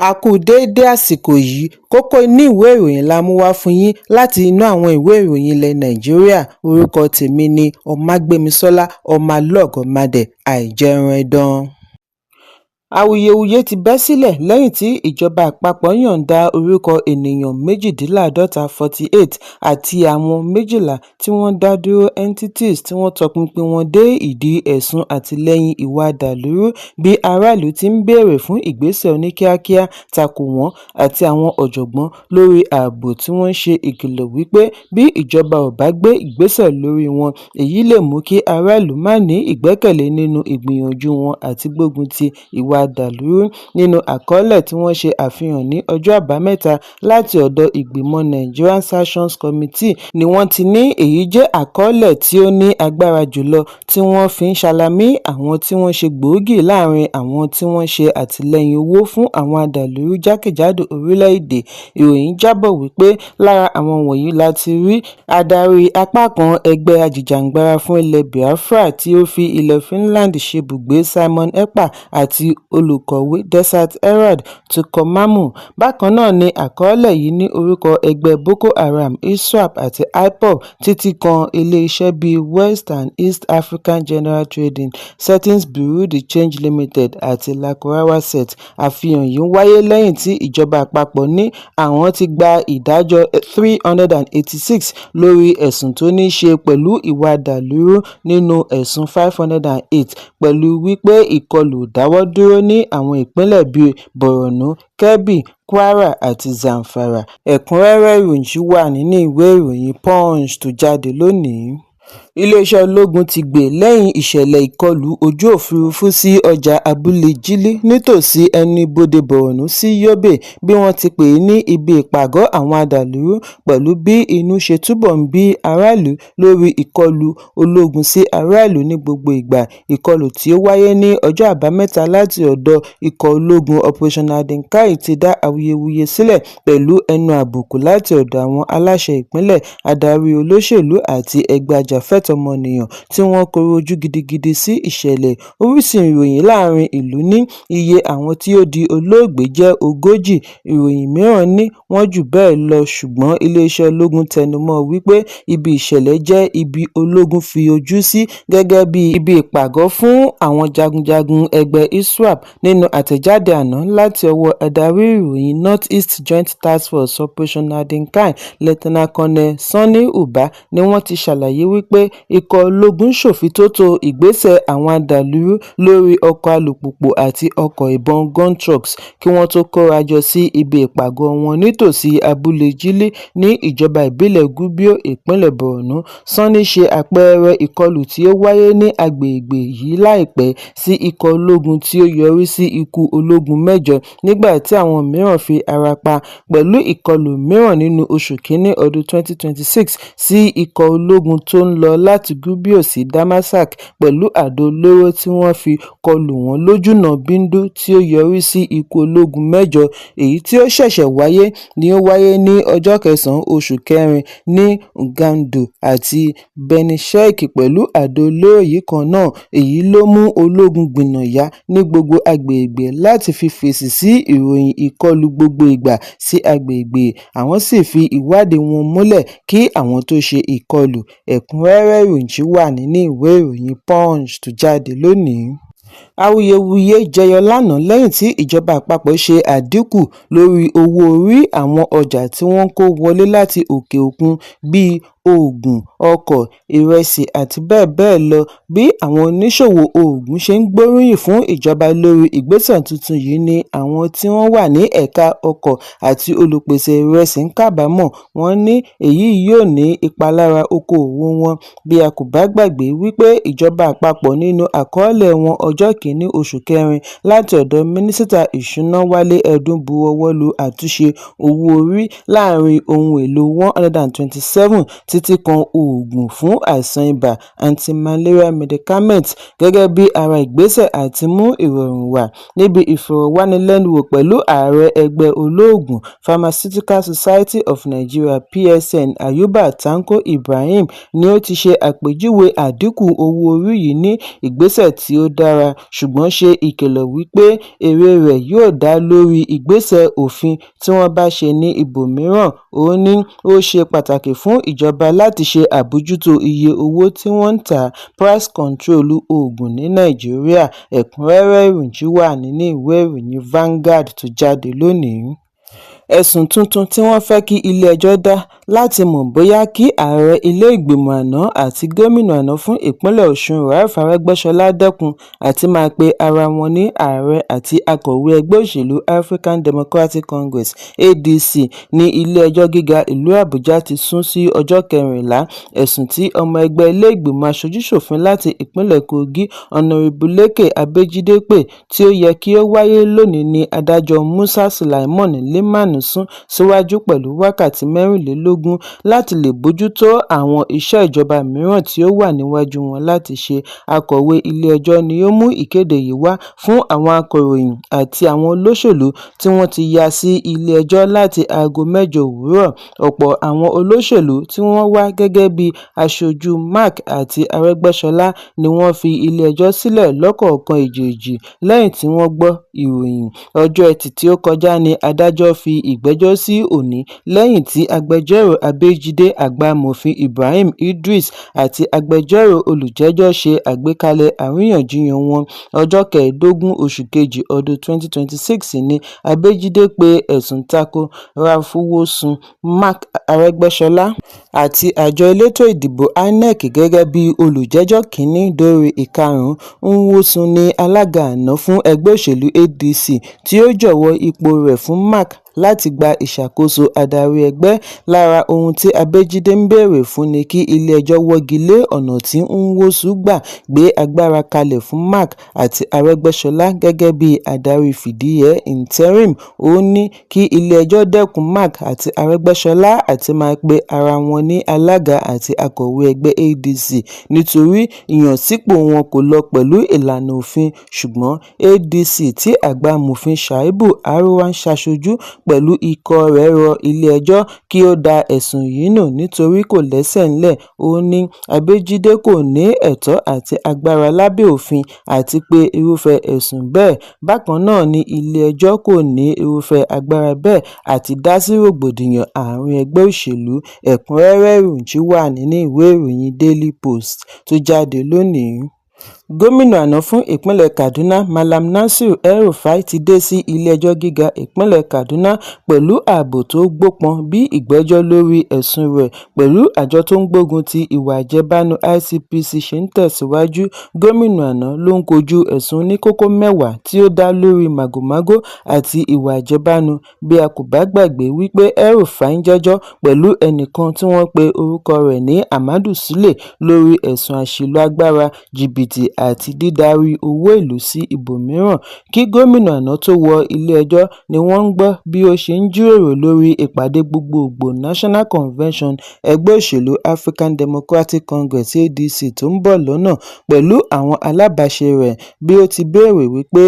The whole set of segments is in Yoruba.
A kú déédé àsìkò yìí, kókó inú ìwé ìròyìn la mú wá fún yín láti inú àwọn ìwé ìròyìn ilẹ̀ Nàìjíríà. Orúkọ tèmi ni Ọmágbémisọ́lá Ọmọlọ́gọ̀mádẹ àìjẹran ẹdán. Awuyewuye ti bẹ́ sílẹ̀ lẹ́yìn tí ìjọba àpapọ̀ yọ̀ǹda orúkọ ènìyàn 48 àti àwọn 12 tí wọ́n dá dúró entities tí wọ́n tọpinpin wọn dé ìdí ẹ̀sùn àtìlẹ́yìn ìwà dàlúrú bí aráàlú ti ń béèrè fún ìgbésẹ̀ oníkíákíá takò wọ́n àti àwọn ọ̀jọ̀gbọ́n lórí ààbò tí wọ́n ń ṣe ìkìlọ̀ wípé bí ìjọba ò bá gbé ìgbésẹ̀ lórí wọn, èyí lè mú kí aráàlú má ní ìgbẹ́kẹ̀lé nínú ìgbìyànjú wọn àti gbógun ti ìwà dàlúrú. Nínú àkọọ́lẹ̀ tí wọ́n ṣe àfihàn ní ọjọ́ àbámẹ́ta láti ọ̀dọ̀ ìgbìmọ̀ Nigerian Sanctions Committee ni wọ́n ti ní èyí jẹ́ àkọọ́lẹ̀ tí ó ní agbára jùlọ tí wọ́n fi ń ṣalamí àwọn tí wọ́n ṣe gbòógì láàrin àwọn tí wọ́n ṣe àtìlẹ́yìn owó fún àwọn adàlúrú jákèjádò orílẹ̀-èdè. Ìròyìn jábọ̀ wípé lára àwọn wọ̀nyí la ti rí adarí apá kan ẹgbẹ́ ajìjàǹgbara fún ilẹ̀ Biafra tí ó fi ilẹ̀ Finland ṣebùgbé Simon Ekpa àti olùkọ̀wé Desert Herald Tukomamu. Bákan náà ni àkọọ́lẹ̀ yìí ní orúkọ ẹgbẹ́ Boko Haram, ISWAP àti IPOB títí kan ilé-iṣẹ́ bíi West and East African General Trading, Settings Bureau de Change Limited àti Lakurawa Set. Àfihàn yìí wáyé lẹ́yìn tí ìjọba àpapọ̀ ní àwọn ti gba ìdájọ́ 386 lórí ẹ̀sùn tó ní ṣe pẹ̀lú ìwà dàlúrú nínú ẹ̀sùn 508 pẹ̀lú wípé ìkọlù dáwọ́ dúró ní àwọn ìpínlẹ̀ bíi Borno, Kebbi, Kwara àti Zamfara. Ẹ̀kúnrẹ́rẹ́ ìròyìn wà nínú ìwé ìròyìn Punch tó jáde lónìí. Iléeṣẹ́ ológun ti gbè lẹ́yìn ìṣẹ̀lẹ̀ ìkọlù ojú òfurufú sí ọjà abúlé Jili nítòsí ẹnu ibodè Borno sí Yobe bí wọ́n ti pè é ní ibi ìpàgọ́ àwọn adàlúrú pẹ̀lú bí inú ṣe túbọ̀ ń bí aráàlú lórí ìkọlù ológun sí aráàlú ní gbogbo ìgbà. Ìkọlù tí ó wáyé ní ọjọ́ àbámẹ́ta láti ọ̀dọ̀ ikọ̀ ológun Operation Adenkai ti dá awuyewuye sílẹ̀ pẹ̀lú ẹnu àbùkù láti ọ̀dọ̀ àwọn aláṣẹ ìpínlẹ̀, adarí olóṣèlú àti ẹgbẹ́ ajàfẹ́tọ̀ọ́-ọmọnìyàn tí wọ́n kọrò ojú gidigidi sí ìṣẹ̀lẹ̀. Orísun ìròyìn láàrin ìlú ní iye àwọn tí ó di olóògbé jẹ́ 40. Ìròyìn mìíràn ní wọ́n jù bẹ́ẹ̀ lọ ṣùgbọ́n iléeṣẹ́ ológun tẹnumọ́ wípé ibi ìṣẹ̀lẹ̀ jẹ́ ibi ológun fi ojú sí gẹ́gẹ́ bí ibi ìpàgọ́ fún àwọn jagunjagun ẹgbẹ́ ISWAP. Nínú àtẹ̀jáde àná láti ọwọ́ adarí ìròyìn North East Joint Task Force Operation Adenkai, Lieutenant Colonel Sani Uba ni wọ́n ti ṣàlàyé wípé ikọ̀ ológun ṣòfíntótó ìgbésẹ̀ àwọn adàlúrú lórí ọkọ̀ alùpùpù àti ọkọ̀ ìbọn gun trucks kí wọ́n tó kóra jọ sí ibi ìpàgọ́ wọn nítòsí abúlé Jili ní ìjọba ìbílẹ̀ Gubbio, ìpínlẹ̀ Borno. Sani ṣe àpẹẹrẹ ìkọlù tí ó wáyé ní agbègbè yìí láìpẹ́ sí ikọ̀ ológun tí ó yọrí sí ikú ológun 7 nígbà tí àwọn mìíràn fi ara pa, pẹ̀lú ìkọlù mìíràn nínú oṣù kínní ọdún 2026 sí ikọ̀ ológun tó ń lọ láti Gubbio sí Damasak pẹ̀lú àdó olóró tí wọ́n fi kọlù wọ́n lójúnà Bindu tí ó yọrí sí ikú ológun 7. Èyí tí ó ṣẹ̀ṣẹ̀ wáyé ni ó wáyé ní ọjọ́ 9 oṣù kẹrin ní Ngando àti Benishek pẹ̀lú àdó olóró yìí kan náà. Èyí ló mú ológun gbìnàyá ní gbogbo agbègbè láti fi fèsì sí ìròyìn ìkọlù gbogbo ìgbà sí agbègbè. Àwọn sì fi ìwádìí wọn múlẹ̀ kí àwọn tó ṣe ìkọlù. Ẹ̀kúnrẹ́rẹ́ ìròyìn wà nínú ìwé ìròyìn Punch tó jáde lónìí. Awuyewuye jẹyọ lánàá lẹ́yìn tí ìjọba àpapọ̀ ṣe àdínkù lórí owó orí àwọn ọjà tí wọ́n kó wọlé láti òkè òkun bíi oògùn, ọkọ̀, ìrẹsì àti bẹ́ẹ̀ bẹ́ẹ̀ lọ. Bí àwọn oníṣòwò oògùn ṣe ń gbóríyìn fún ìjọba lórí ìgbésẹ̀ tuntun yìí ni àwọn tí wọ́n wà ní ẹ̀ka ọkọ̀ àti olùpèsè ìrẹsì ń kábàámọ̀. Wọ́n ní èyí yóò ní ipa lára okòòwò wọn. Bí a kò bá gbàgbé wípé ìjọba àpapọ̀ nínú àkọọ́lẹ̀ wọn ọjọ́ 1 oṣù kẹrin láti ọ̀dọ̀ Mínísítà Ìṣúná Wálé Ẹdùn buwọ́wọ́ lu àtúnṣe owó orí láàrin ohun èlò 127 títí kan oògùn fún àìsàn ibà anti-malaria medicament gẹ́gẹ́ bí ara ìgbésẹ̀ àti mú ìrọ̀rùn wá. Níbi ìfọ̀rọ̀wánilẹ́nuwò pẹ̀lú ààrẹ ẹgbẹ́ olóògùn Pharmaceutical Society of Nigeria PSN Ayuba Tanko Ibrahim ni ó ti ṣe àpèjúwe àdínkù owó orí yìí ní ìgbésẹ̀ tí ó dára, ṣùgbọ́n ṣe ìkìlọ̀ wípé èrè rẹ̀ yóò dá lórí ìgbésẹ̀ òfin tí wọ́n bá ṣe ní ibòmíràn. Ó ní ó ṣe pàtàkì fún ìjọba láti ṣe àbójútó iye owó tí wọ́n ń ta price control oògùn ní Nàìjíríà. Ẹ̀kúnrẹ́rẹ́ ìròyìn wà nínú ìwé ìròyìn Vanguard tó jáde lónìí. Ẹ̀sùn tuntun tí wọ́n fẹ́ kí ilé-ẹjọ́ dá láti mọ̀ bóyá kí ààrẹ ilé-ìgbìmọ̀ àná àti gómìnà àná fún ìpínlẹ̀ Ọ̀ṣun Ralph Arẹ́gbẹ́ṣọlá dẹ́kun àti máa pe ara wọn ní ààrẹ àti akọ̀wé ẹgbẹ́ òṣèlú African Democratic Congress (ADC) ní ilé-ẹjọ́ gíga ìlú Àbújá ti sún sí ọjọ́ 14. Ẹ̀sùn tí ọmọ ẹgbẹ́ ilé-ìgbìmọ̀ aṣojú-ṣòfin láti ìpínlẹ̀ Kogi Honorable Lékè Abẹ́jídé pé tí ó yẹ kí ó wáyé lónìí ni adájọ́ Musa Sulaiman Limanu sún síwájú pẹ̀lú wákàtí 24 láti lè bójútó àwọn iṣẹ́ ìjọba mìíràn tí ó wà níwájú wọn láti ṣe. Akọ̀wé ilé-ẹjọ́ ni ó mú ìkéde yìí wá fún àwọn akọ̀ròyìn àti àwọn olóṣèlú tí wọ́n ti ya sí ilé-ẹjọ́ láti aago 8 òwúrọ̀. Ọ̀pọ̀ àwọn olóṣèlú tí wọ́n wá gẹ́gẹ́ bí aṣojú Mark àti Arẹ́gbẹ́ṣọlá ni wọ́n fi ilé-ẹjọ́ sílẹ̀ lọ́kọ̀ọ̀kan èjèèjì lẹ́yìn tí wọ́n gbọ́ ìròyìn. Ọjọ́ Ẹtì tí ó kọjá ni adájọ́ fi ìgbẹ́jọ́ sí òní lẹ́yìn tí agbẹjọ́rò Abẹ́jídé, àgbà-amòfin Ibrahim Idris àti agbẹjọ́rò olùjẹ́jọ́ ṣe àgbékalẹ̀ àríyànjiyàn wọn. Ọjọ́ 15 oṣù kejì ọdún 2026 ni Abẹ́jídé pe ẹ̀sùn tako Ralph Mark Arẹ́gbẹ́ṣọlá àti àjọ elétò ìdìbò INEC gẹ́gẹ́ bí olùjẹ́jọ́ kìíní dórí ìkarùn-ún. Nwosu ni alága àná fún ẹgbẹ́ òṣèlú ADC tí ó jọ̀wọ́ ipò rẹ̀ fún Mark láti gba ìṣàkóso adarí ẹgbẹ́. Lára ohun tí Abẹ́jídé ń béèrè fún ni kí ilé-ẹjọ́ wọ́gi lé ọ̀nà tí Nwosu gbà gbé agbára kalẹ̀ fún Mark àti Arẹ́gbẹ́ṣọlá gẹ́gẹ́ bí adarí fìdíhẹẹ́ interim. Ó ní kí ilé-ẹjọ́ dẹ́kun Mark àti Arẹ́gbẹ́ṣọlá àti máa pe ara wọn ní alága àti akọ̀wé ẹgbẹ́ ADC nítorí ìyànsípò wọn kò lọ pẹ̀lú ìlànà òfin, ṣùgbọ́n ADC tí àgbà-amòfin Shaibu Arwan ṣaṣojú pẹ̀lú ikọ̀ rẹ̀ rọ ilé-ẹjọ́ kí ó da ẹ̀sùn yìí nù nítorí kò lẹ́sẹ̀ ńlẹ̀. Ó ní Abẹ́jídé kò ní ẹ̀tọ́ àti agbára lábẹ́ òfin àti pé irúfẹ́ ẹ̀sùn bẹ́ẹ̀. Bákan náà ni ilé-ẹjọ́ kò ní irúfẹ́ agbára bẹ́ẹ̀ àti dá sí rògbòdìyàn àárín ẹgbẹ́ òṣèlú. Ẹ̀kúnrẹ́rẹ́ ìròyìn wà nínú ìwé ìròyìn Daily Post tó jáde lónìí. Gómìnà àná fún ìpínlẹ̀ Kaduna Malam Nasir El-Rufai ti dé sí ilé-ẹjọ́ gíga ìpínlẹ̀ Kaduna pẹ̀lú ààbò tó gbópọn bí ìgbẹ́jọ́ lórí ẹ̀sùn rẹ̀ pẹ̀lú àjọ tó ń gbógun ti ìwà àjẹbánu ICPC ṣe ń tẹ̀síwájú. Gómìnà àná ló ń kojú ẹ̀sùn oníkókó 10 tí ó dá lórí màgòmágó àti ìwà àjẹbánu. Bí a kò bá gbàgbé wípé El-Rufai ń jẹ́jọ́ pẹ̀lú ẹnìkan tí wọ́n pe orúkọ rẹ̀ ní Ahmadu Sule lórí ẹ̀sùn àṣìlò agbára, jìbìtì àti dídarí owó ìlú sí ibòmíràn. Kí gómìnà àná tó wọ ilé-ẹjọ́ ni wọ́n ń gbọ́ bí ó ṣe ń jíròrò lórí ìpàdé gbogbogbò National Convention ẹgbẹ́ òṣèlú African Democratic Congress (ADC) tó ń bọ̀ lọ́nà pẹ̀lú àwọn alábàáṣe rẹ̀. Bí ó ti béèrè wípé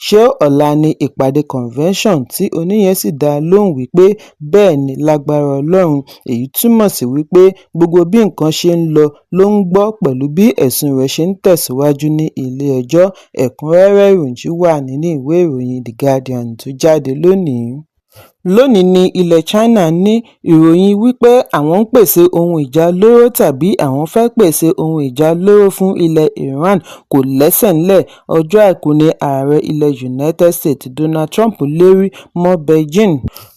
ṣé ọ̀la ni ìpàdé convention, tí oníyẹn sì dá lóhùn wípé bẹ́ẹ̀ ni lágbára Ọlọ́run. Èyí túmọ̀ sí wípé gbogbo bí nǹkan ṣe ń lọ ló ń gbọ́ pẹ̀lú bí ẹ̀sùn rẹ̀ ṣe ń tẹ̀síwájú ní ilé-ẹjọ́. Ẹ̀kúnrẹ́rẹ́ ìròyìn wà nínú ìwé ìròyìn The Guardian tó jáde lónìí. Lónìí ní ilẹ̀ China ní ìròyìn wípé àwọn ń pèsè ohun ìjà olóró tàbí àwọn fẹ́ pèsè ohun ìjà olóró fún ilẹ̀ Iran kò lẹ́sẹ̀ ńlẹ̀. Ọjọ́ Àìkú ni ààrẹ ilẹ̀ United States Donald Trump lérí mọ́ Beijing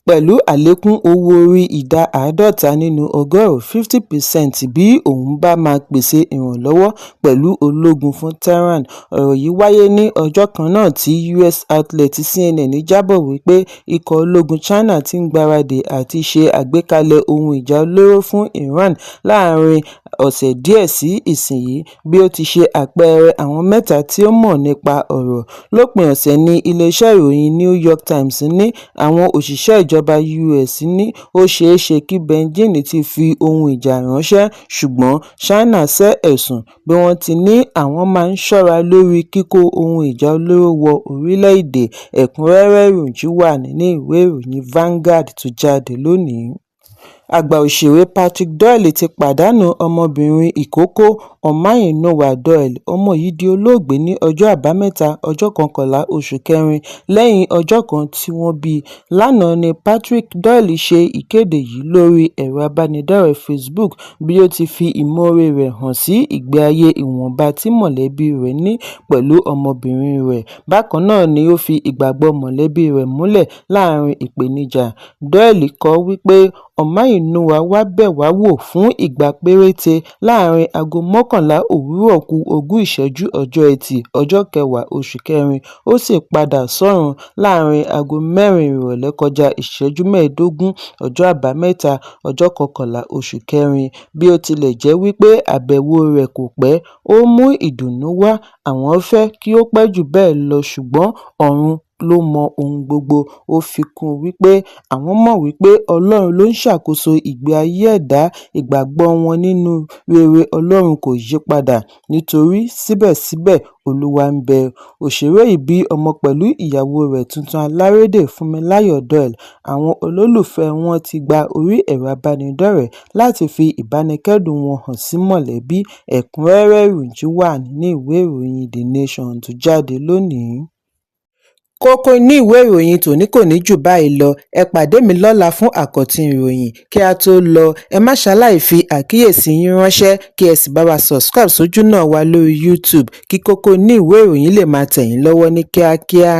pẹ̀lú àlékún owó orí ìdá 50 nínú ọgọ́rùn-ún 50% bí òun bá máa pèsè ìrànlọ́wọ́ pẹ̀lú ológun fún Tehran. Ọ̀rọ̀ yìí wáyé ní ọjọ́ kan náà tí US outlet CNN jábọ̀ wípé ikọ̀ ológun China ti ń gbáradì àti ṣe àgbékalẹ̀ ohun ìjà olóró fún Iran láàrin ọ̀sẹ̀ díẹ̀ sí ìsinyìí bí ó ti ṣe àpẹẹrẹ àwọn mẹ́ta tí ó mọ̀ nípa ọ̀rọ̀. Lópin ọ̀sẹ̀ ní iléeṣẹ́ ìròyìn New York Times ní àwọn òṣìṣẹ́ ìjọba US ní ó ṣeéṣe kí Beijing ti fi ohun ìjà ránṣẹ́, ṣùgbọ́n China sẹ́ ẹ̀sùn bí wọ́n ti ní àwọn máa ń ṣọ́ra lórí kíkó ohun ìjà olóró wọ orílẹ̀-èdè. Ẹ̀kúnrẹ́rẹ́ ìròyìn wà nínú ìwé ìròyìn Vanguard tó jáde lónìí. Àgbà òṣèré Patrick Doyle ti pàdánù ọmọbìnrin ìkókó Ọmọyínúwà Doyle. Ọmọ yìí di olóògbé ní ọjọ́ Àbámẹ́ta ọjọ́ 11 oṣù kẹrin lẹ́yìn ọjọ́ kan tí wọ́n bí. Lánàá ni Patrick Doyle ṣe ìkéde yìí lórí ẹ̀rọ abánidọ́rẹ̀ẹ́ Facebook bí ó ti fi ìmoore rẹ̀ hàn sí ìgbé ayé ìwọ̀nba tí mọ̀lẹ́bí rẹ̀ ní pẹ̀lú ọmọbìnrin rẹ̀. Bákan náà ni ó fi ìgbàgbọ́ mọ̀lẹ́bí rẹ̀ múlẹ̀ láàrin ìpèníjà. Doyle kọ wípé Ọmọyínúwà wá bẹ̀ wá wò fún ìgbà péréte láàrin aago 11 òwúrọ̀ kù 20 ìṣẹ́jú ọjọ́ Ẹtì ọjọ́ 10 oṣù kẹrin, ó sì padà sọ́run láàrin aago 4 ìrọ̀lẹ́ kọjá ìṣẹ́jú 15 ọjọ́ Àbámẹ́ta ọjọ́ 11 oṣù kẹrin. Bí ó tilẹ̀ jẹ́ wípé àbẹ̀wò rẹ̀ kò pẹ́, ó mú ìdùnnú wá. Àwọn fẹ́ kí ó pẹ́ jù bẹ́ẹ̀ lọ ṣùgbọ́n ọ̀run ló mọ ohun gbogbo. Ó fi kún un wípé àwọn mọ̀ wípé Ọlọ́run ló ń ṣàkóso ìgbé ayé ẹ̀dá. Ìgbàgbọ́ wọn nínú rere Ọlọ́run kò yí padà nítorí síbẹ̀síbẹ̀ Olúwa ń bẹ. Òṣèré yìí bí ọmọ pẹ̀lú ìyàwó rẹ̀ tuntun alárédè Fúnmiláyọ̀ Doyle. Àwọn olólùfẹ́ wọn ti gba orí ẹ̀rọ abánidọ́rẹ̀ẹ́ láti fi ìbánikẹ́dùn wọn hàn sí mọ̀lẹ́bí. Ẹ̀kúnrẹ́rẹ́ ìròyìn wà nínú ìwé ìròyìn The Nation tó jáde lónìí. Kókó inú ìwé ìròyìn tòní kò ní jù báyìí lọ. Ẹ pàdé mi lọ́la fún àkọ́tún ìròyìn. Kí a tó lọ, ẹ má ṣaláì fi àkíyèsí yín ránṣẹ́ kí ẹ sì bá wa subscribe sójú náà wa lórí YouTube kí kókó inú ìwé ìròyìn lè máa tẹ̀ yín lọ́wọ́ ní kíákíá.